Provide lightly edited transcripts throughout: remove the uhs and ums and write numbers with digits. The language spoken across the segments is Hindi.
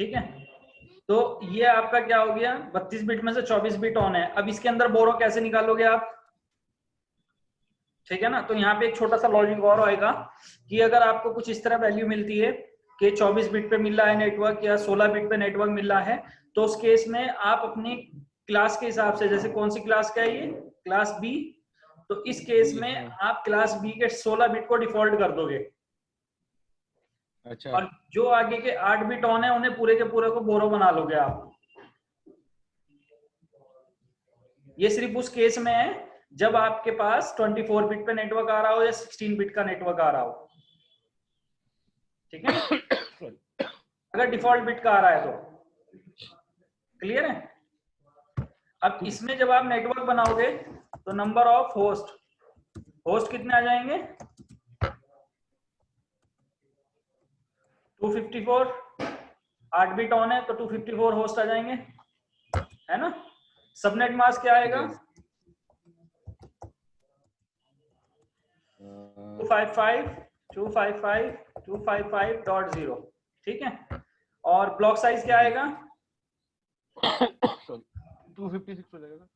ठीक है, तो ये आपका क्या हो गया, 32 बिट में से 24 बिट ऑन है। अब इसके अंदर बोरो कैसे निकालोगे आप, ठीक है ना। तो यहाँ पे एक छोटा सा लॉजिक और आएगा कि अगर आपको कुछ इस तरह वैल्यू मिलती है कि 24 बिट पे मिल रहा है नेटवर्क या 16 बिट पे नेटवर्क मिल रहा है, तो उस केस में आप अपनी क्लास के हिसाब से, जैसे कौन सी क्लास का है ये, क्लास बी, तो इस केस में आप क्लास बी के 16 बिट को डिफॉल्ट कर दोगे। अच्छा। और जो आगे के 8 बिट ऑन है उन्हें पूरे के पूरे को बोरो बना लोगे आप। ये सिर्फ उस केस में है जब आपके पास 24 बिट पे नेटवर्क आ रहा हो या 16 बिट का नेटवर्क आ रहा हो, ठीक है ना। अगर डिफॉल्ट बिट का आ रहा है तो क्लियर है। अब इसमें जब आप नेटवर्क बनाओगे तो नंबर ऑफ होस्ट, होस्ट कितने आ जाएंगे, 254, 8 बिट ऑन है तो 254 होस्ट आ जाएंगे, है ना। सबनेट मास्क क्या आएगा, 255.255.0, ठीक है। और ब्लॉक साइज क्या आएगा, 256 हो जाएगा।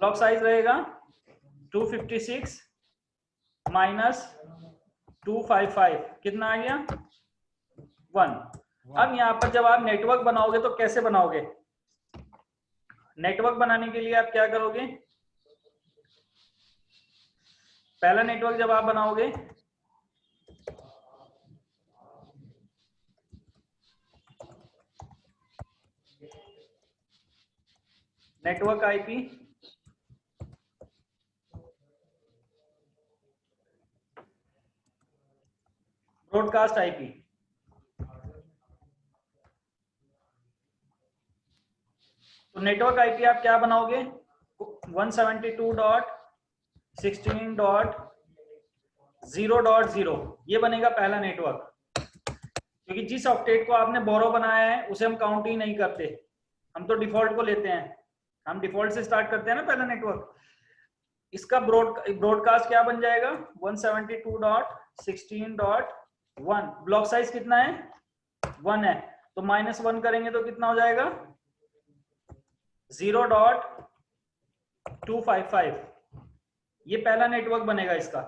ब्लॉक साइज रहेगा 256 माइनस 255, कितना आ गया 1। अब यहाँ पर जब आप नेटवर्क बनाओगे तो कैसे बनाओगे, नेटवर्क बनाने के लिए आप क्या करोगे, पहला नेटवर्क जब आप बनाओगे नेटवर्क आईपी, ब्रॉडकास्ट आईपी, तो नेटवर्क आईपी आप क्या बनाओगे, 172.16.0.0, ये बनेगा पहला नेटवर्क। क्योंकि जिस ऑक्टेट को आपने बोरो बनाया है उसे हम काउंट ही नहीं करते, हम तो डिफॉल्ट को लेते हैं, हम डिफॉल्ट से स्टार्ट करते हैं ना पहला नेटवर्क। इसका ब्रॉडकास्ट क्या बन जाएगा, 172.16.1, ब्लॉक साइज कितना है 1 है, तो -1 करेंगे तो कितना हो जाएगा 0.255, ये पहला नेटवर्क बनेगा इसका।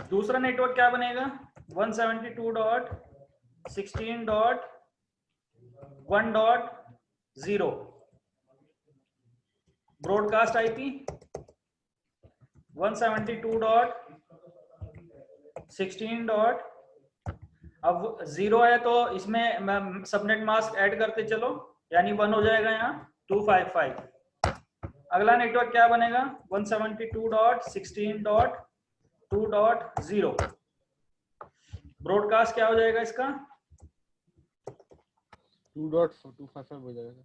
दूसरा नेटवर्क क्या बनेगा, 172.16.1.0, ब्रॉडकास्ट आईपी 172.16. अब 0 है तो इसमें सबनेट मास्क ऐड करते चलो, यानी 1 हो जाएगा यहाँ 255। अगला नेटवर्क क्या बनेगा, 172.16.2.0, ब्रॉडकास्ट क्या हो जाएगा इसका 2.255 हो जाएगा,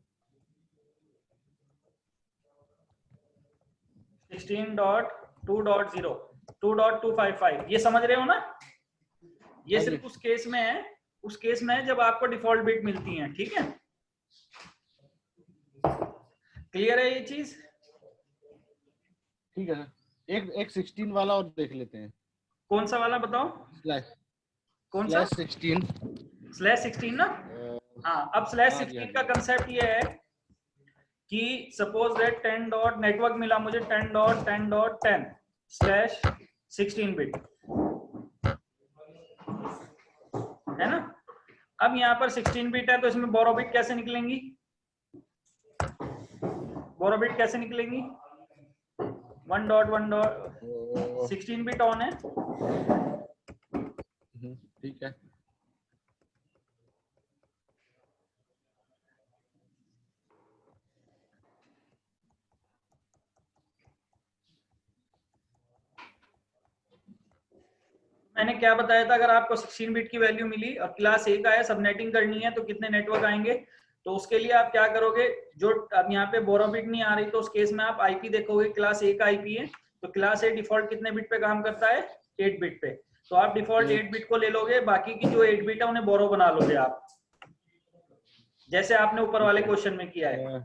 16.2.0, 2.255, ये समझ रहे हो ना। ये सिर्फ उस केस में है, उस केस में है जब आपको डिफॉल्ट बिट मिलती है, ठीक है। क्लियर है ये चीज, ठीक है। एक 16 वाला और देख लेते हैं। कौन सा वाला बताओ, कौन सा, /16 ना। हाँ, अब /16 का कंसेप्ट ये है कि सपोज दैट 10 डॉट नेटवर्क मिला मुझे 10.10.10/16 बिट, है ना। अब यहाँ पर 16 बिट है तो इसमें बोरो बिट कैसे निकलेंगी, बोरो बिट कैसे निकलेंगी, 1.1.16 बिट ऑन है, ठीक है। मैंने क्या बताया था, अगर आपको 16 बिट की वैल्यू मिली और क्लास ए का है, सबनेटिंग करनी है तो कितने नेटवर्क आएंगे, तो उसके लिए आप क्या करोगे, जो अब यहाँ पे बोरो बिट नहीं आ रही तो उस केस में आप आईपी देखोगे, क्लास ए का आईपी है तो क्लास ए डिफॉल्ट कितने बिट पे काम करता है 8 बिट पे, तो आप डिफॉल्ट 8 बिट को ले लोगे, बाकी की जो 8 बिट है उन्हें बोरो बना लोगे आप, जैसे आपने ऊपर वाले क्वेश्चन में किया है,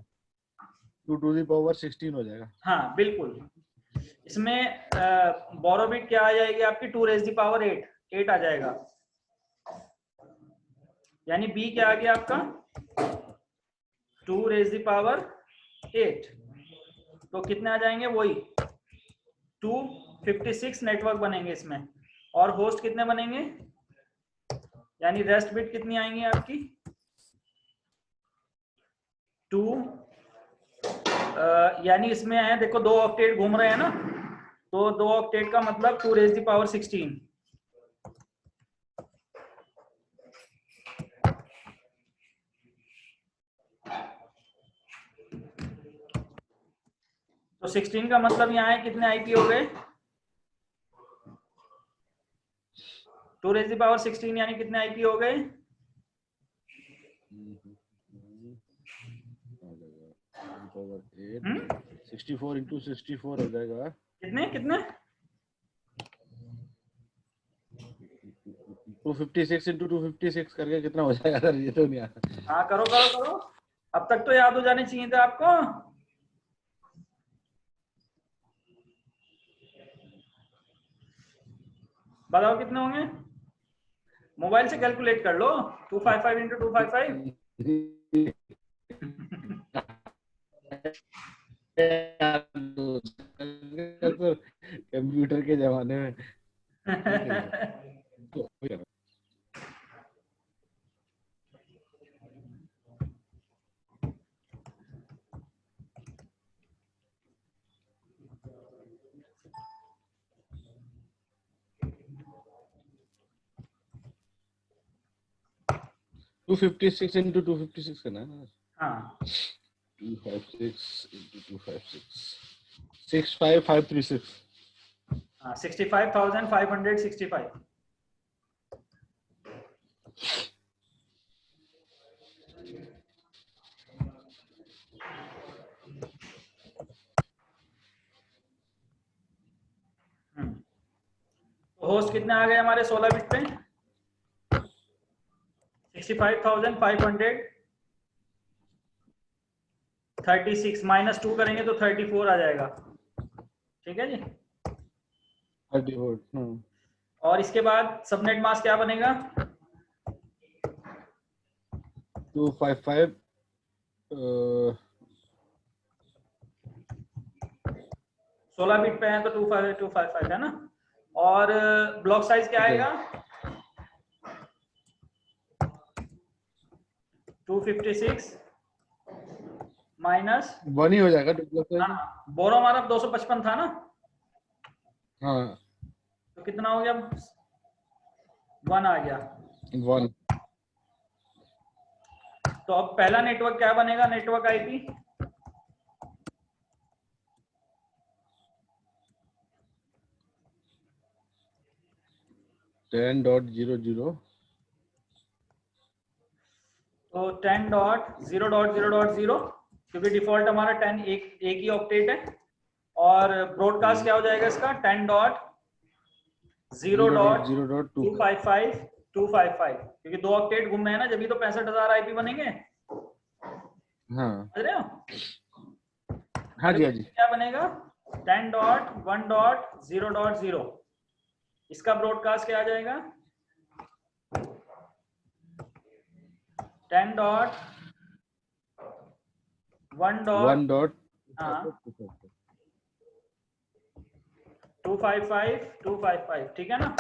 2^16 हो जाएगा। हाँ बिल्कुल। इसमें बोरो बिट क्या आ जाएगी आपकी 2^8 8 आ जाएगा, यानी b क्या आ गया आपका 2 raised the power 8, तो कितने आ जाएंगे वही 256 नेटवर्क बनेंगे इसमें, और होस्ट कितने बनेंगे, यानी रेस्ट बिट कितनी आएंगी आपकी 2 यानी इसमें है देखो 2 ऑक्टेट घूम रहे हैं ना, तो 2 ऑक्टेट का मतलब 2 raised the power 16, तो 16 का मतलब यहाँ है कितने आईपी हो गए 2 raised the power 16, यानी कितने आईपी हो गए 64 into 64 हो जाएगा कितने कितने 256 into 256 करके कितना हो जाएगा सर, ये तो नहीं आता। हाँ करो करो करो, अब तक तो याद हो जाने चाहिए थे आपको। बताओ कितने होंगे, मोबाइल से कैलकुलेट कर लो 255 into 255 कंप्यूटर के जमाने में तो 256 into 256 करना है ना। हाँ 256 into 256 65536 हाँ 65,565। तो होस्ट कितने आ गए हमारे 16 बिट पे 65,536 माइनस 2 करेंगे तो 34 आ जाएगा, ठीक है जी। 34 और इसके बाद सबनेट मास्क क्या बनेगा 255 16 बिट पे है तो 255 है ना, और ब्लॉक साइज क्या आएगा 256 माइनस 1 ही हो जाएगा डुप्लेक्स। बोरो हमारा 255 था ना, हाँ तो कितना हो गया 1 आ गया 1। तो अब पहला नेटवर्क क्या बनेगा नेटवर्क आईपी 10.00 तो 10.0.0.0 क्योंकि डिफॉल्ट हमारा 10 एक ही ऑक्टेट है, और ब्रॉडकास्ट क्या हो जाएगा इसका 10.0.0.255 क्योंकि 2 ऑक्टेट घूम रहे हैं ना, जब भी तो 65,000 आईपी बनेंगे। हाँ समझ रहे हो? हाँ जी हाँ जी। क्या बनेगा 10.1.0.0, इसका ब्रॉडकास्ट क्या आ जाएगा 10.1.255 ठीक है ना।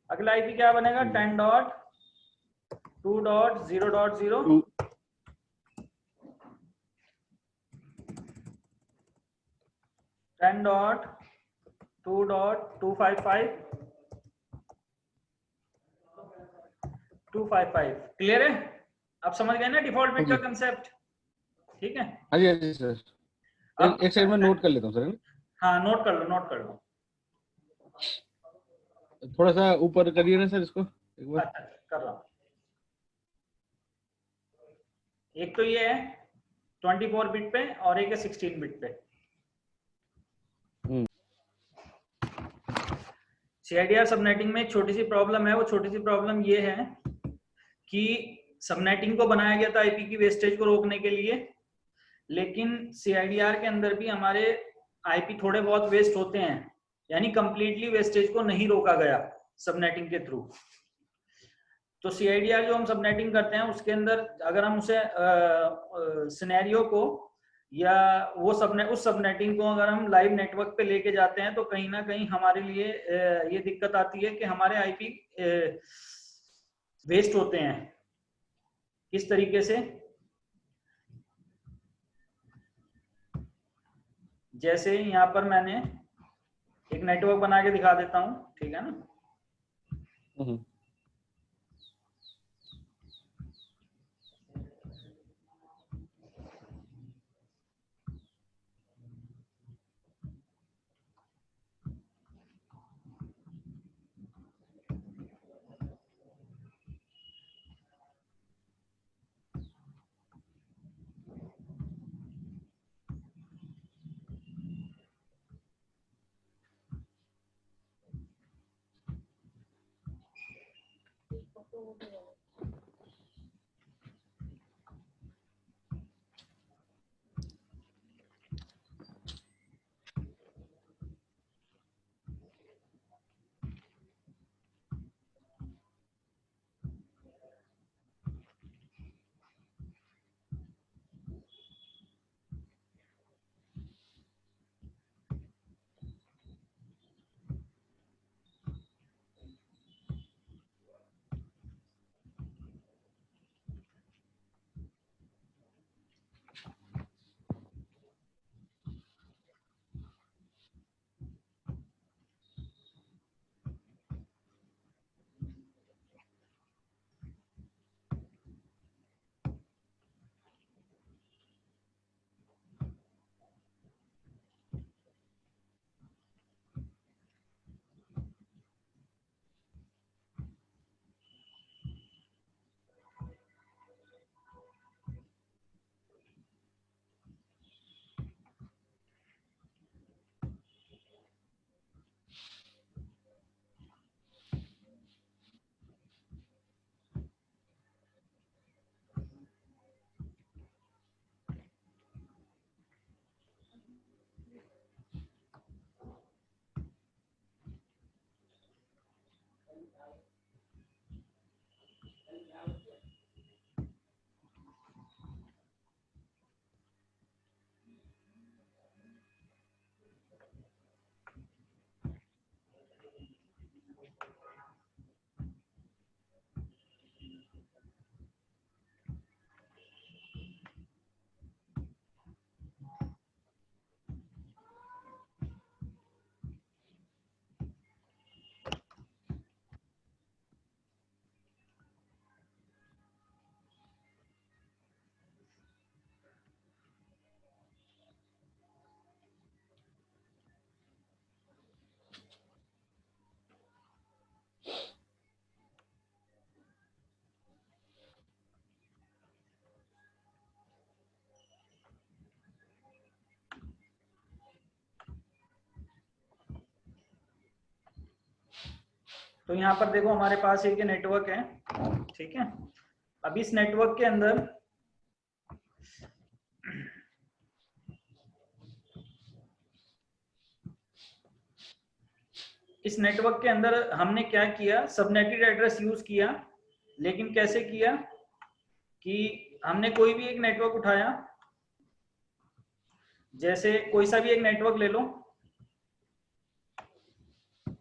अगला आईपी क्या बनेगा 10.2.0.0 10.2.255 क्लियर है? आप समझ गए ना डिफॉल्ट बिट का कंसेप्ट, ठीक है? हाँ जी सर। एक साइड में नोट कर लेता हूँ सर। हाँ नोट कर लो। थोड़ा सा ऊपर करिए ना सर इसको एक बार। अच्छा कर रहा हूँ। एक तो ये है 24 बिट पे और एक है 16 बिट पे। सीआईडीआर सबनेटिंग में एक छोटी सी प्रॉब्लम है, वो छोटी सी प्रॉब्लम ये है कि सबनेटिंग को बनाया गया था आईपी की वेस्टेज को रोकने के लिए, लेकिन सीआईडीआर के अंदर भी हमारे आईपी थोड़े बहुत वेस्ट होते हैं, यानी कंप्लीटली वेस्टेज को नहीं रोका गया सबनेटिंग के थ्रू। तो CIDR जो हम सबनेटिंग करते हैं उसके अंदर अगर हम उसे सिनेरियो को या वो उस सबनेटिंग को अगर हम लाइव नेटवर्क पे लेके जाते हैं तो कहीं ना कहीं हमारे लिए ये दिक्कत आती है कि हमारे IP वेस्ट होते हैं। किस तरीके से? जैसे यहाँ पर मैंने एक नेटवर्क बना के दिखा देता हूँ, ठीक है ना। तो यहाँ पर देखो हमारे पास एक नेटवर्क है, ठीक है। अब इस नेटवर्क के अंदर हमने क्या किया, सबनेटेड एड्रेस यूज किया। लेकिन कैसे किया कि हमने कोई भी एक नेटवर्क उठाया, जैसे कोई सा भी एक नेटवर्क ले लो।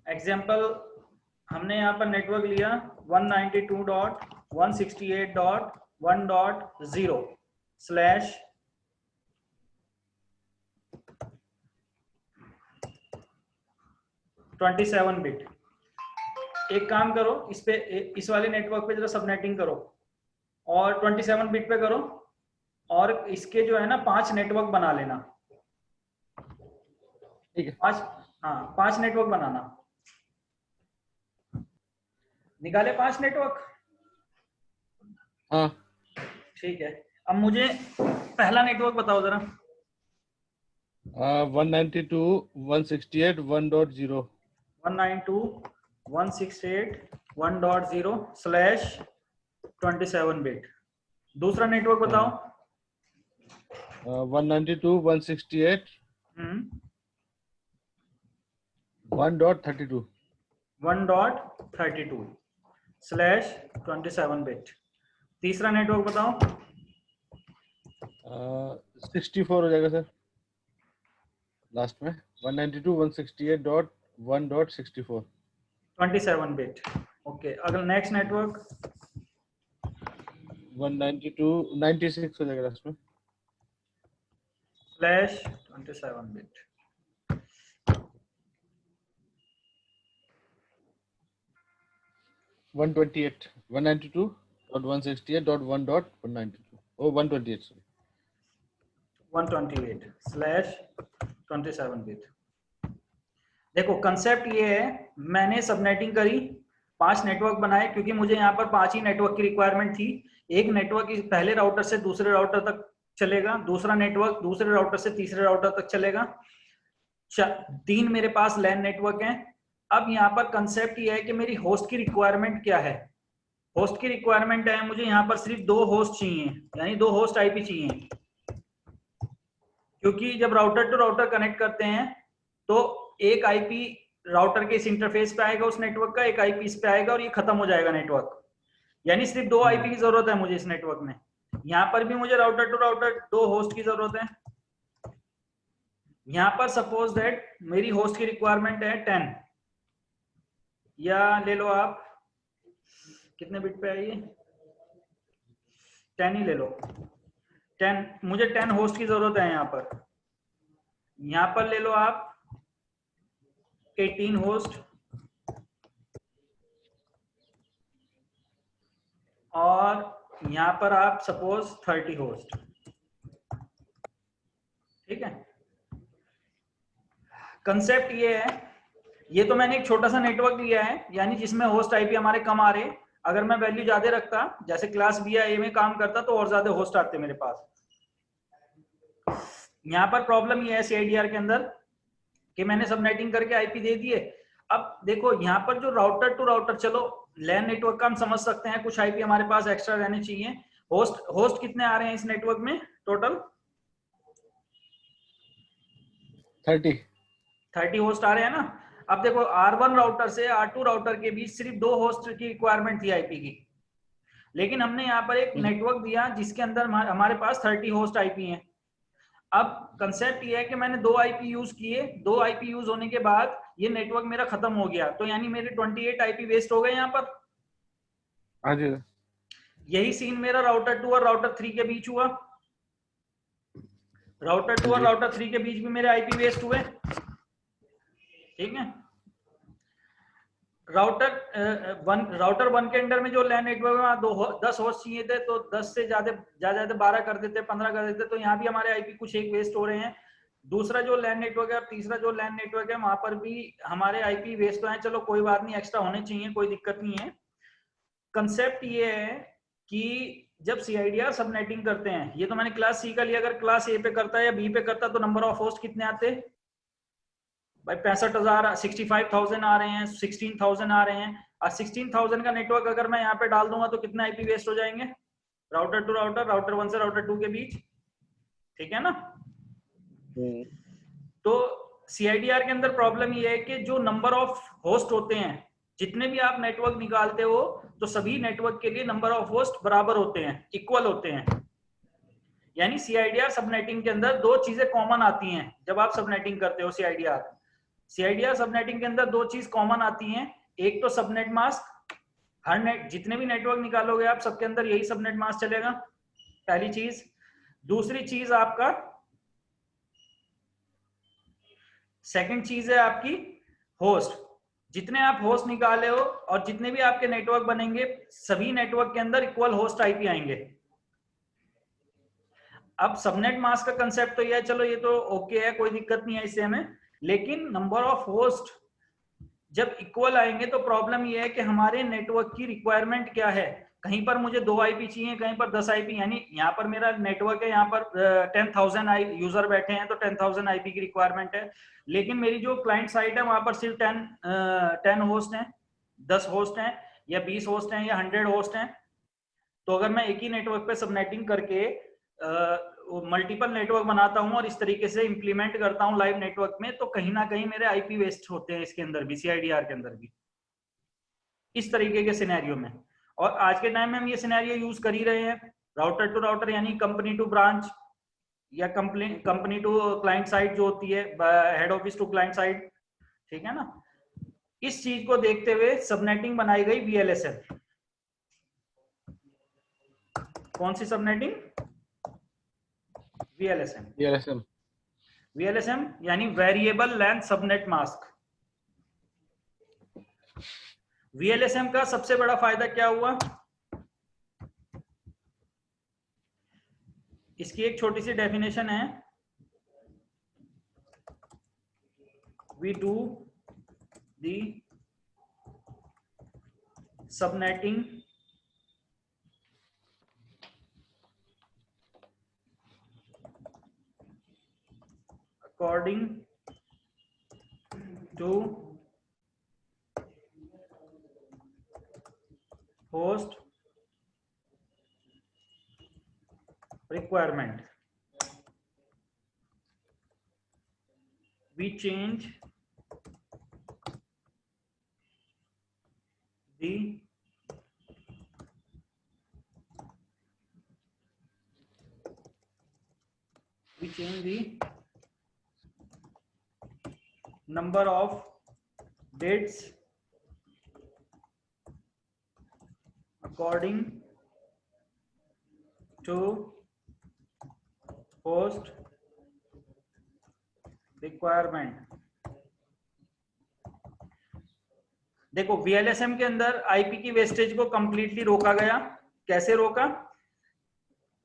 एग्जाम्पल हमने यहाँ पर नेटवर्क लिया 192.168.1.0/27 बिट। एक काम करो, इस वाले नेटवर्क पे जरा सबनेटिंग करो और 27 बिट पे करो, और इसके जो है ना 5 नेटवर्क बना लेना, ठीक है। 5 नेटवर्क बनाना। निकाले 5 नेटवर्क? हाँ ठीक है। अब मुझे पहला नेटवर्क बताओ जरा। 192.168.1.0 192.168.1.0/27 बिट। दूसरा नेटवर्क बताओ। 192.168.1.32 1.32। /27 बिट। तीसरा नेटवर्क बताओ। 64 हो जाएगा सर लास्ट में, 192.168.1.64 27 बिट। ओके, अगला नेक्स्ट नेटवर्क 192.96 हो जाएगा लास्ट में, /27 बिट। वन 192.168.1.192 ओ 128 सॉरी 128/27 बिट। देखो कंसेप्ट ये है, मैंने सबनेटिंग करी, 5 नेटवर्क बनाए, क्योंकि मुझे यहाँ पर 5 ही नेटवर्क की रिक्वायरमेंट थी। एक नेटवर्क इस पहले राउटर से दूसरे राउटर तक चलेगा, दूसरा नेटवर्क दूसरे राउटर से तीसरे राउटर तक चलेगा, 3 मेरे पास लैन नेटवर्क हैं। अब यहाँ पर कंसेप्ट ये है कि मेरी होस्ट की रिक्वायरमेंट क्या है। होस्ट की रिक्वायरमेंट है, मुझे यहाँ पर सिर्फ 2 होस्ट चाहिए, यानी 2 होस्ट आईपी चाहिए, क्योंकि जब राउटर टू राउटर कनेक्ट करते हैं तो एक आईपी राउटर के इस इंटरफेस पे आएगा उस नेटवर्क का, एक आईपी इस पे आएगा और ये खत्म हो जाएगा नेटवर्क। यानी सिर्फ 2 आईपी की जरूरत है मुझे इस नेटवर्क में। यहाँ पर भी मुझे राउटर टू राउटर 2 होस्ट की जरूरत है। यहाँ पर सपोज दैट मेरी होस्ट की रिक्वायरमेंट है 10, या ले लो आप, कितने बिट पे है ये, 10 ही ले लो, 10, मुझे 10 होस्ट की जरूरत है यहाँ पर। यहाँ पर ले लो आप 18 होस्ट और यहाँ पर आप सपोज 30 होस्ट, ठीक है। कंसेप्ट ये है, ये तो मैंने एक छोटा सा नेटवर्क लिया है, यानी जिसमें होस्ट आईपी हमारे कम आ रहे। अगर मैं वैल्यू ज्यादा रखता, जैसे क्लास बी या ए में काम करता, तो और ज्यादा होस्ट आते मेरे पास। यहाँ पर प्रॉब्लम ये है सीआईडीआर के अंदर कि मैंने सबनेटिंग करके आईपी दे दिए। अब देखो यहाँ पर जो राउटर टू राउटर, चलो लैन नेटवर्क का हम समझ सकते हैं, कुछ आईपी हमारे पास एक्स्ट्रा रहने चाहिए। होस्ट कितने आ रहे हैं इस नेटवर्क में टोटल? 30 होस्ट आ रहे हैं ना। अब देखो R1 राउटर से R2 राउटर के बीच सिर्फ 2 होस्ट की रिक्वायरमेंट थी आईपी की, लेकिन हमने यहाँ पर एक नेटवर्क दिया जिसके अंदर हमारे पास 30 होस्ट आईपी हैं। अब कंसेप्ट ये है कि मैंने 2 आईपी यूज किए, 2 आईपी यूज होने के बाद ये नेटवर्क मेरा खत्म हो गया, तो यानी मेरे 28 आईपी वेस्ट हो गए यहाँ पर। हाँ जी। यही सीन मेरा राउटर 2 और राउटर 3 के बीच हुआ। राउटर 2 और राउटर 3 के बीच भी मेरे आईपी वेस्ट हुए, ठीक है। राउटर 1 के अंदर में जो लैन नेटवर्क में 10 होस्ट चाहिए थे, तो 10 से ज्यादा 12 कर देते, 15 कर देते, तो यहाँ भी हमारे आईपी कुछ एक वेस्ट हो रहे हैं। दूसरा जो लैन नेटवर्क है और तीसरा जो लैन नेटवर्क है, वहां पर भी हमारे आईपी वेस्ट हुए हैं। चलो कोई बात नहीं, एक्स्ट्रा होने चाहिए, कोई दिक्कत नहीं है। कंसेप्ट ये है कि जब सीआईडीआर सबनेटिंग करते हैं, ये तो मैंने क्लास सी का लिया, अगर क्लास ए पे करता है या बी पे करता तो नंबर ऑफ होस्ट कितने आते भाई? 65,000, 65,000 आ रहे हैं, 16,000 आ रहे हैं। और 16,000 का नेटवर्क अगर मैं यहाँ पे डाल दूंगा तो कितने आईपी वेस्ट हो जाएंगे राउटर टू राउटर, राउटर 1 से राउटर 2 के बीच, ठीक है ना। तो सीआईडीआर के अंदर प्रॉब्लम ये है कि जो नंबर ऑफ होस्ट होते हैं, जितने भी आप नेटवर्क निकालते हो, तो सभी नेटवर्क के लिए नंबर ऑफ होस्ट बराबर होते हैं, इक्वल होते हैं। यानी सीआईडीआर सबनेटिंग के अंदर 2 चीजें कॉमन आती हैं जब आप सबनेटिंग करते हो। सीआईडीआर सबनेटिंग के अंदर 2 चीज कॉमन आती हैं। एक तो सबनेट मास्क, हर जितने भी नेटवर्क निकालोगे आप, सबके अंदर यही सबनेट मास्क चलेगा, पहली चीज। दूसरी चीज आपका, सेकंड चीज है आपकी होस्ट। जितने आप होस्ट निकाले हो और जितने भी आपके नेटवर्क बनेंगे, सभी नेटवर्क के अंदर इक्वल होस्ट आईपी आएंगे। अब सबनेट मास्क का कंसेप्ट तो ये है, चलो ये तो ओके है, कोई दिक्कत नहीं है इससे हमें, लेकिन नंबर ऑफ होस्ट जब इक्वल आएंगे तो प्रॉब्लम ये है कि हमारे नेटवर्क की रिक्वायरमेंट क्या है। कहीं पर मुझे 2 आईपी चाहिए, कहीं पर 10 आईपी, यानी यहाँ पर मेरा नेटवर्क है, यहाँ पर 10,000 यूजर बैठे हैं, तो 10,000 आईपी की रिक्वायरमेंट है। लेकिन मेरी जो क्लाइंट साइट है वहां पर सिर्फ 10 होस्ट हैं, 10 होस्ट हैं, या 20 होस्ट हैं, या 100 होस्ट हैं। तो अगर मैं एक ही नेटवर्क पे सबनेटिंग करके मल्टीपल नेटवर्क बनाता हूं और इस तरीके से इंप्लीमेंट करता हूं लाइव नेटवर्क में, तो कहीं ना कहीं मेरे आईपी वेस्ट होते हैं इसके अंदर भी, सीआईडीआर के अंदर भी। इस तरीके के सिनेरियो में। और आज के टाइम में हम ये सिनेरियो यूज कर ही रहे हैं, राउटर टू राउटर यानी कंपनी टू ब्रांच या कंपनी टू क्लाइंट साइड जो होती है, head office to client side, ठीक है ना। इस चीज को देखते हुए सबनेटिंग बनाई गई वीएलएसएम। कौन सी सबनेटिंग? वीएलएसएम। वीएलएसएम वीएलएसएम यानी variable length subnet mask. VLSM का सबसे बड़ा फायदा क्या हुआ? इसकी एक छोटी सी डेफिनेशन है, we do the subnetting according to host requirement. We change the number of bits according to host requirement। देखो वीएलएसएम के अंदर आईपी की वेस्टेज को कंप्लीटली रोका गया। कैसे रोका?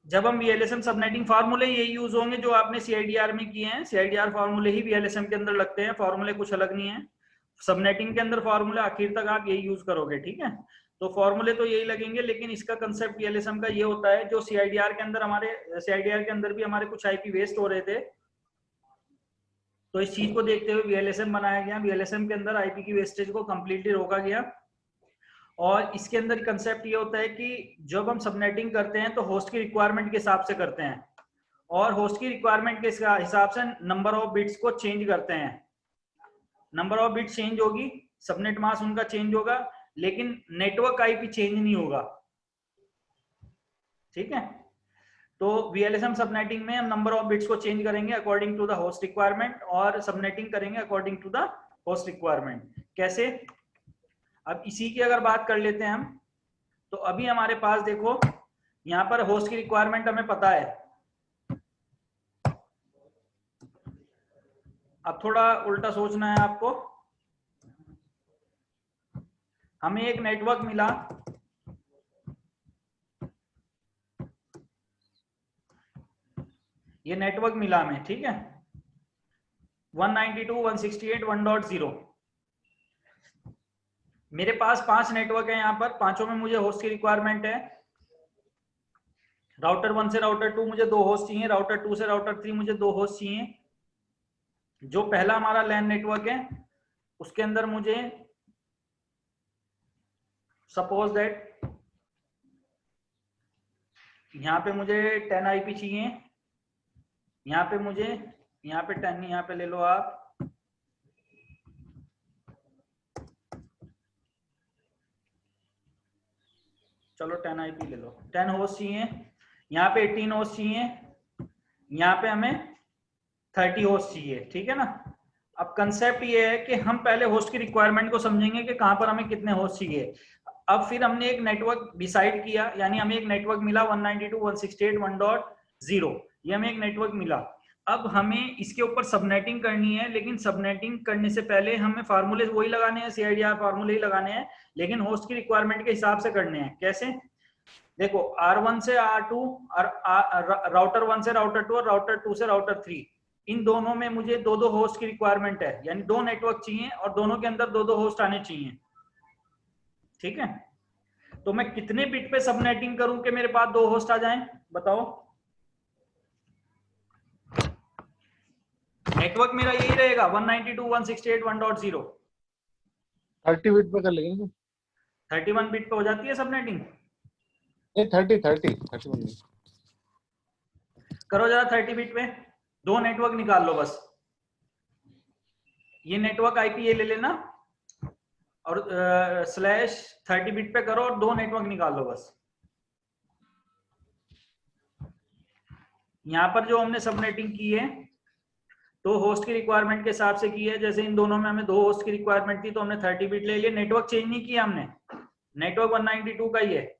जब हम वीएलएसएम सबनेटिंग फार्मूले यही यूज होंगे जो आपने सीआईडीआर में किए हैं, सीआईडीआर फार्मूले ही वीएलएसएम के अंदर लगते हैं, फार्मूले कुछ अलग नहीं है। सबनेटिंग के अंदर फार्मूला आखिर तक आप यही यूज करोगे, ठीक है। तो फार्मूले तो यही लगेंगे, लेकिन इसका कंसेप्ट वीएलएसएम का ये होता है, जो सीआईडीआर के अंदर भी हमारे कुछ आईपी वेस्ट हो रहे थे, तो इस चीज को देखते हुए वीएलएसएम बनाया गया। वीएलएसएम के अंदर आईपी की वेस्टेज को कंप्लीटली रोका गया। और इसके अंदर कंसेप्ट ये होता है कि जब हम सबनेटिंग करते हैं तो होस्ट की रिक्वायरमेंट के हिसाब से करते हैं, और होस्ट की रिक्वायरमेंट के हिसाब से नंबर ऑफ बिट्स को चेंज करते हैं। नंबर ऑफ बिट्स चेंज होगी, सबनेट मास्क उनका चेंज होगा, लेकिन नेटवर्क आईपी चेंज नहीं होगा, ठीक है। तो वीएलएसएम सबनेटिंग में हम नंबर ऑफ बिट्स को चेंज करेंगे according to the host requirement, और सबनेटिंग करेंगे according to the host requirement. कैसे? अब इसी की अगर बात कर लेते हैं हम, तो अभी हमारे पास देखो यहाँ पर होस्ट की रिक्वायरमेंट हमें पता है। अब थोड़ा उल्टा सोचना है आपको। हमें एक नेटवर्क मिला, ये नेटवर्क मिला हमें, ठीक है, 192.168.1.0। मेरे पास 5 नेटवर्क है यहाँ पर, पांचों में मुझे होस्ट की रिक्वायरमेंट है। राउटर 1 से राउटर 2 मुझे 2 होस्ट चाहिए, राउटर 2 से राउटर 3 मुझे 2 होस्ट चाहिए। जो पहला हमारा लैन नेटवर्क है उसके अंदर मुझे सपोज दैट यहाँ पे मुझे 10 आईपी चाहिए, यहाँ पे मुझे, यहाँ पे 10 नहीं, यहाँ पे ले लो आप, चलो 10 आईपी ले लो, 10 होस्ट चाहिए, यहाँ पे 18 होस्ट चाहिए, यहाँ पे हमें 30 होस्ट चाहिए, ठीक है ना। अब कंसेप्ट ये है कि हम पहले होस्ट की रिक्वायरमेंट को समझेंगे कि कहाँ पर हमें कितने होस्ट चाहिए। अब फिर हमने एक नेटवर्क डिसाइड किया, यानी हमें एक नेटवर्क मिला 192.168.1.0, ये हमें एक नेटवर्क मिला। अब हमें इसके ऊपर सबनेटिंग करनी है, लेकिन सबनेटिंग करने से पहले हमें फार्मूले वही लगाने हैं, सीआईडीआर फार्मूले ही लगाने हैं, लेकिन होस्ट की रिक्वायरमेंट के हिसाब से करने हैं। कैसे? देखो R1 से R2 और राउटर 1 से राउटर 2 और राउटर 2 से राउटर 3, इन दोनों में मुझे 2-2 होस्ट की रिक्वायरमेंट है, यानी 2 नेटवर्क चाहिए और दोनों के अंदर 2-2 होस्ट आने चाहिए, ठीक है। तो मैं कितने बिट पे सबनेटिंग करूं कि मेरे पास 2 होस्ट आ जाएं? बताओ। नेटवर्क मेरा यही रहेगा 192.168.1.0। 30 बिट पे कर लेंगे। 31 बिट पे हो जाती है सबनेटिंग? नहीं 31 करो जरा 30 बिट पे, 2 नेटवर्क निकाल लो बस। ये नेटवर्क आईपी ये ले लेना, और /30 बिट पे करो और 2 नेटवर्क निकाल लो बस। यहाँ पर जो हमने सबनेटिंग की है तो होस्ट की रिक्वायरमेंट के हिसाब से की है। जैसे इन दोनों में हमें 2 होस्ट की रिक्वायरमेंट थी तो हमने 30 बिट ले लिए, नेटवर्क चेंज नहीं किया हमने, नेटवर्क 192 का ही है।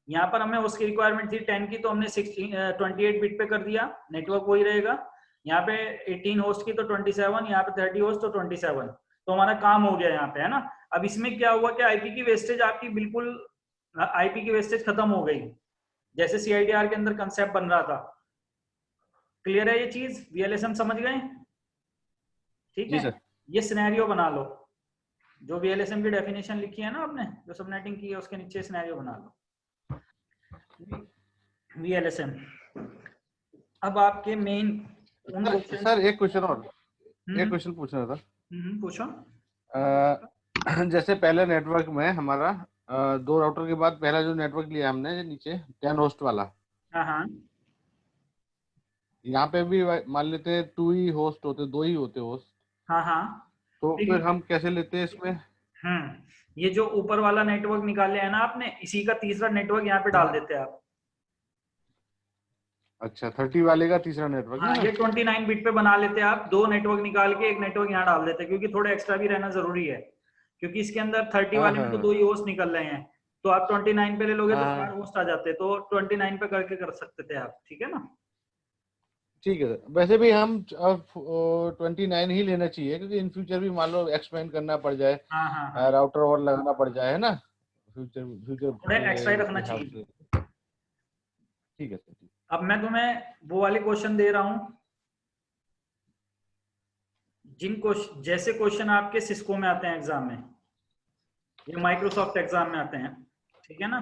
यहाँ पर हमें उसकी रिक्वायरमेंट थी 10 की तो हमने 28 बिट पे कर दिया, नेटवर्क वही रहेगा। यहाँ पे 18 होस्ट की तो 27, यहाँ पे 30 होस्ट तो 27, तो हमारा काम हो गया यहाँ पे, है ना। अब इसमें क्या हुआ कि आईपी की वेस्टेज आपकी बिल्कुल, आईपी की वेस्टेज खत्म हो गई, जैसे सीआईडीआर के अंदर कंसेप्ट बन रहा था। क्लियर है ये चीज, वीएलएसएम समझ गए? ठीक जी है, सर। ये सिनेरियो बना लो, जो वीएलएसएम की डेफिनेशन लिखी है ना आपने, जो सबनेटिंग की है उसके नीचे सिनेरियो बना लो, वीएलएसएम। अब आपके मेन उन क्वेश्चन। सर एक क्वेश्चन और, एक क्वेश्चन पूछना था। पूछो। जैसे पहले नेटवर्क में हमारा 2 राउटर के बाद पहला जो नेटवर्क लिया हमने नीचे 10 होस्ट वाला, हाँ यहाँ पे भी मान लेते हैं 2 ही होस्ट होते, 2 ही होते होस्ट, हाँ। तो फिर हम कैसे लेते हैं इसमें? ये जो ऊपर वाला नेटवर्क निकाले है ना आपने, इसी का तीसरा नेटवर्क यहाँ पे डाल देते हैं आप। अच्छा, 30 वाले का तीसरा नेटवर्क हाँ, है ना? ये 29 बिट पे बना लेते हैं आप, 2 नेटवर्क निकाल के एक नेटवर्क यहाँ डाल देते हैं, क्योंकि थोड़ा एक्स्ट्रा भी रहना जरूरी है, क्योंकि इसके अंदर 30 हाँ वाले में हाँ तो हाँ 2 ही होस्ट निकल रहे हैं, तो आप 29 पे ले लोगे तो हाँ 4 होस्ट आ जाते हैं, तो 29 पे करके कर सकते थे आप, ठीक है ना। ठीक है सर। वैसे भी हम अब 29 ही लेना चाहिए, क्योंकि इन फ्यूचर भी मान लो एक्सपेंड करना पड़ जाए, हाँ। राउटर और लगाना पड़ जाए, है ना, फ्यूचर फ्यूचर थोड़ा एक्स्ट्रा ही के रखना हिसाब चाहिए। से। ठीक है सर, ठीक। अब मैं तुम्हें वो वाले क्वेश्चन दे रहा हूँ, जैसे क्वेश्चन आपके सिस्को में आते हैं एग्जाम में, या माइक्रोसॉफ्ट एग्जाम में आते हैं, ठीक है ना।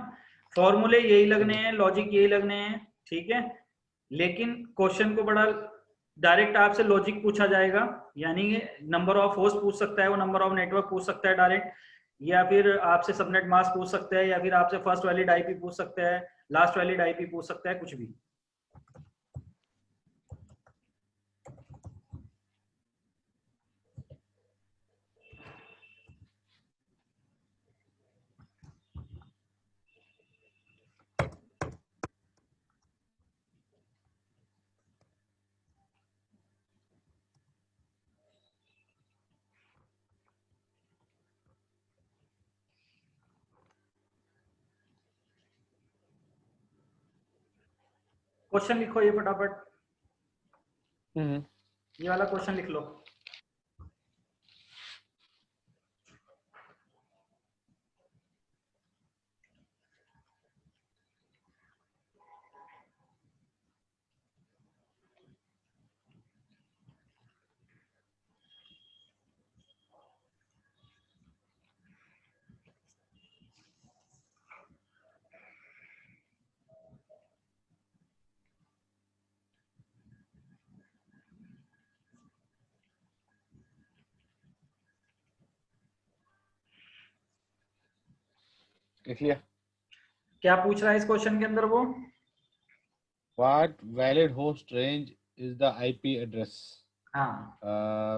फॉर्मूले यही लगने हैं, लॉजिक यही लगने हैं, ठीक है। लेकिन क्वेश्चन को बड़ा डायरेक्ट आपसे लॉजिक पूछा जाएगा, यानी नंबर ऑफ होस्ट पूछ सकता है, वो नंबर ऑफ नेटवर्क पूछ सकता है डायरेक्ट, या फिर आपसे सबनेट मास्क पूछ सकता है, या फिर आपसे फर्स्ट वैलिड आईपी पूछ सकता है, लास्ट वैलिड आईपी पूछ सकता है, कुछ भी। क्वेश्चन लिखो ये फटाफट, ये वाला क्वेश्चन लिख लो। लिख लिया। क्या पूछ रहा है इस क्वेश्चन के अंदर वो? What valid host range is the IP address? हाँ,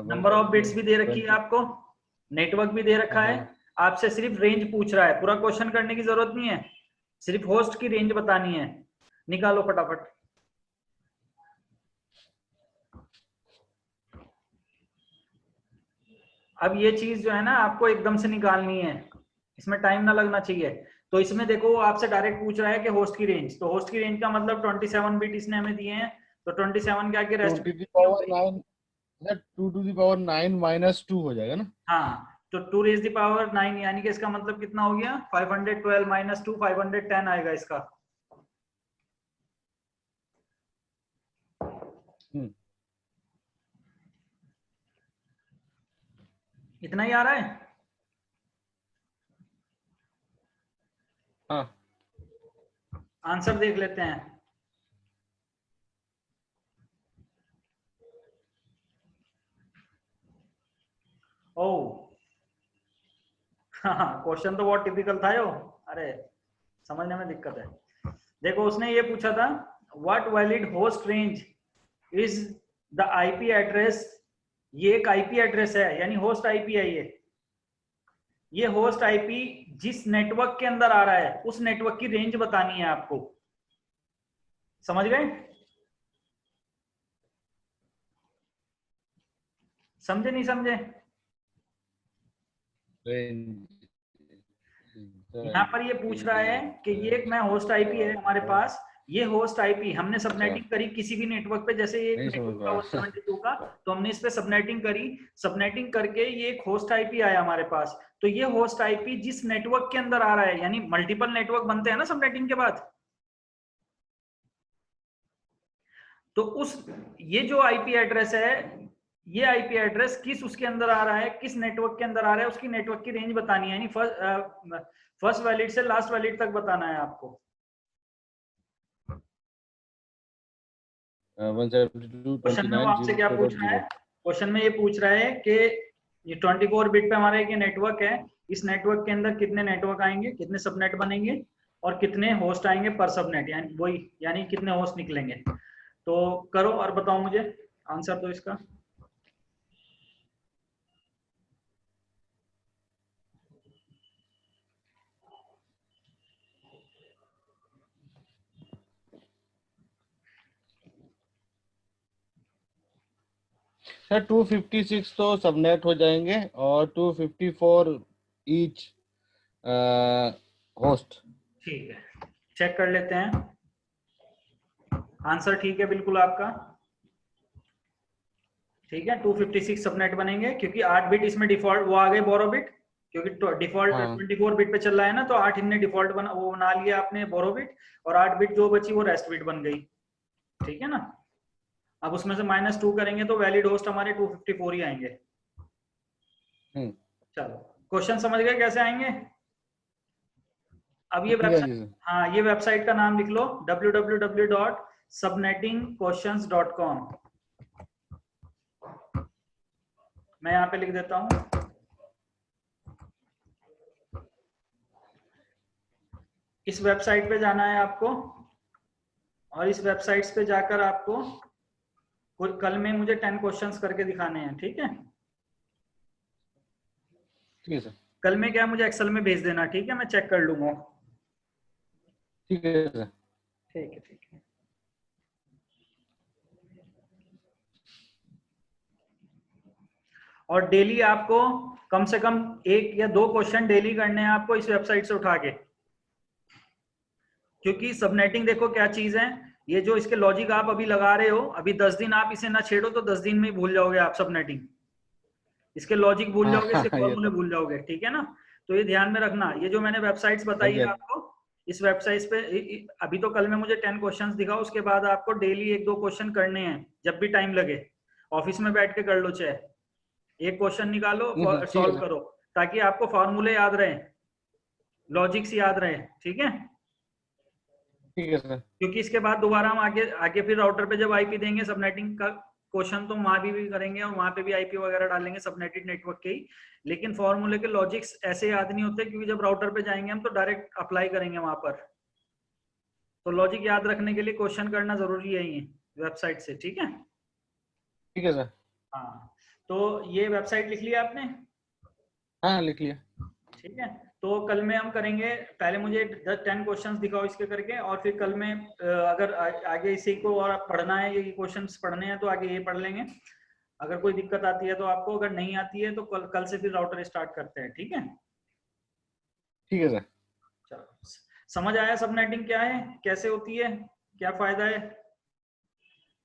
नंबर ऑफ बिट्स भी दे रखी है आपको, नेटवर्क भी दे रखा है, आपसे सिर्फ रेंज पूछ रहा है, पूरा क्वेश्चन करने की जरूरत नहीं है, सिर्फ होस्ट की रेंज बतानी है। निकालो फटाफट। अब ये चीज जो है ना आपको एकदम से निकालनी है, इसमें टाइम ना लगना चाहिए। तो इसमें देखो वो आपसे डायरेक्ट पूछ रहा है कि होस्ट की रेंज, तो होस्ट की रेंज का मतलब 27 बिट इसने हमें दिए हैं, तो 27 के आगे rest 2 to the power 9, 2 to the power 9 minus 2 हो जाएगा ना? हाँ, तो 2 raised the power 9, यानी कि इसका मतलब कितना हो गया, 512 minus 2, 510 आएगा इसका। इतना ही आ रहा है? हाँ। आंसर देख लेते हैं। ओह, हाँ, क्वेश्चन तो बहुत टिपिकल था यो, अरे समझने में दिक्कत है। देखो उसने ये पूछा था, what valid host range is the IP address, ये एक आईपी एड्रेस है, यानी होस्ट आईपी है ये, ये होस्ट आईपी जिस नेटवर्क के अंदर आ रहा है उस नेटवर्क की रेंज बतानी है आपको, समझ गए? समझे नहीं समझे? यहाँ पर ये पूछ रहा है कि ये एक मैं होस्ट आईपी है हमारे पास, ये होस्ट आईपी हमने सबनेटिंग करी किसी भी नेटवर्क पे, जैसे ये एक नेटवर्क का 172 का, तो हमने इस पे सबनेटिंग करी, सबनेटिंग करके ये एक होस्ट आईपी आया हमारे पास, तो ये होस्ट आईपी जिस नेटवर्क के अंदर आ रहा है, यानी मल्टीपल नेटवर्क बनते हैं ना सबनेटिंग के बाद, तो उस ये जो आईपी एड्रेस है, ये आईपी एड्रेस किस उसके अंदर आ रहा है, किस नेटवर्क के अंदर आ रहा है, उसकी नेटवर्क की रेंज बतानी है, यानी फर्स्ट वैलिड से लास्ट वैलिड तक बताना है आपको। क्वेश्चन में वो आपसे क्या पूछ रहा है? क्वेश्चन में ये पूछ रहा है कि ये 24 बिट पे हमारा एक नेटवर्क है, इस नेटवर्क के अंदर कितने नेटवर्क आएंगे, कितने सबनेट बनेंगे और कितने होस्ट आएंगे पर सबनेट, यानी वही, यानी कितने होस्ट निकलेंगे। तो करो और बताओ मुझे आंसर तो इसका। सर 256 तो सबनेट हो जाएंगे और 254 ईच होस्ट। ठीक है, चेक कर लेते हैं। आंसर ठीक है बिल्कुल आपका, ठीक है। 256 सबनेट बनेंगे क्योंकि 8 बिट इसमें डिफॉल्ट वो आ गए बोरो बिट, क्योंकि डिफॉल्ट 24 बिट पे चल रहा है ना, तो 8 इनने डिफॉल्ट वो बना लिया आपने बोरो बिट, और 8 बिट जो बची वो रेस्ट बिट बन गई, ठीक है ना। अब उसमें से -2 करेंगे तो वैलिड होस्ट हमारे 254 ही आएंगे। चलो क्वेश्चन समझ गए कैसे आएंगे? अब ये वेबसाइट, हाँ ये वेबसाइट का नाम लिख लो, www.subnettingquestions.com। मैं यहाँ पे लिख देता हूँ, इस वेबसाइट पे जाना है आपको, और इस वेबसाइट्स पे जाकर आपको कल में मुझे 10 क्वेश्चंस करके दिखाने हैं, ठीक है? ठीक है सर। कल में क्या मुझे एक्सेल में भेज देना, ठीक है, मैं चेक कर लूंगा। ठीक है सर। ठीक है ठीक है। और डेली आपको कम से कम 1 या 2 क्वेश्चन डेली करने हैं आपको इस वेबसाइट से उठा के, क्योंकि सबनेटिंग देखो क्या चीज है, ये जो इसके लॉजिक आप अभी लगा रहे हो, अभी 10 दिन आप इसे ना छेड़ो तो 10 दिन में भूल जाओगे आप सबनेटिंग, इसके लॉजिक भूल जाओगे, इसके फॉर्मूले भूल जाओगे, ठीक है ना। तो ये ध्यान में रखना, ये जो मैंने वेबसाइट्स बताई है आपको, इस वेबसाइट पे अभी तो कल में मुझे 10 क्वेश्चंस दिखाओ, उसके बाद आपको डेली 1-2 क्वेश्चन करने हैं, जब भी टाइम लगे, ऑफिस में बैठ के कर लो, चाहे एक क्वेश्चन निकालो, सॉल्व करो, ताकि आपको फॉर्मूले याद रहे, लॉजिक्स याद रहे, ठीक है? ठीक है सर। क्योंकि इसके बाद दोबारा हम आगे आगे फिर राउटर पे जब आईपी देंगे सबनेटिंग का क्वेश्चन, तो वहां भी करेंगे और वहां पे भी आईपी वगैरह डालेंगे सबनेटेड नेटवर्क के ही, लेकिन फॉर्मूले के लॉजिक्स ऐसे याद नहीं होते, क्योंकि जब राउटर पे जाएंगे हम तो डायरेक्ट अप्लाई करेंगे वहां पर, तो लॉजिक याद रखने के लिए क्वेश्चन करना जरूरी है ये वेबसाइट से, ठीक है? ठीक है सर। हाँ, तो ये वेबसाइट लिख लिया आपने? हाँ लिख लिया। ठीक है, तो कल में हम करेंगे, पहले मुझे 10 क्वेश्चंस दिखाओ इसके करके, और फिर कल में अगर आगे इसी को और पढ़ना है, ये क्वेश्चंस पढ़ने हैं तो आगे ये पढ़ लेंगे। अगर कोई दिक्कत आती है तो आपको, अगर नहीं आती है तो कल से फिर राउटर स्टार्ट करते हैं, ठीक है? ठीक है सर। चलो, समझ आया सबनेटिंग क्या है, कैसे होती है, क्या फायदा है?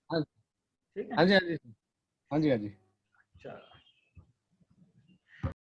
ठीक है, हाँ जी हाँ जी हाँ जी हाँ जी। चलो।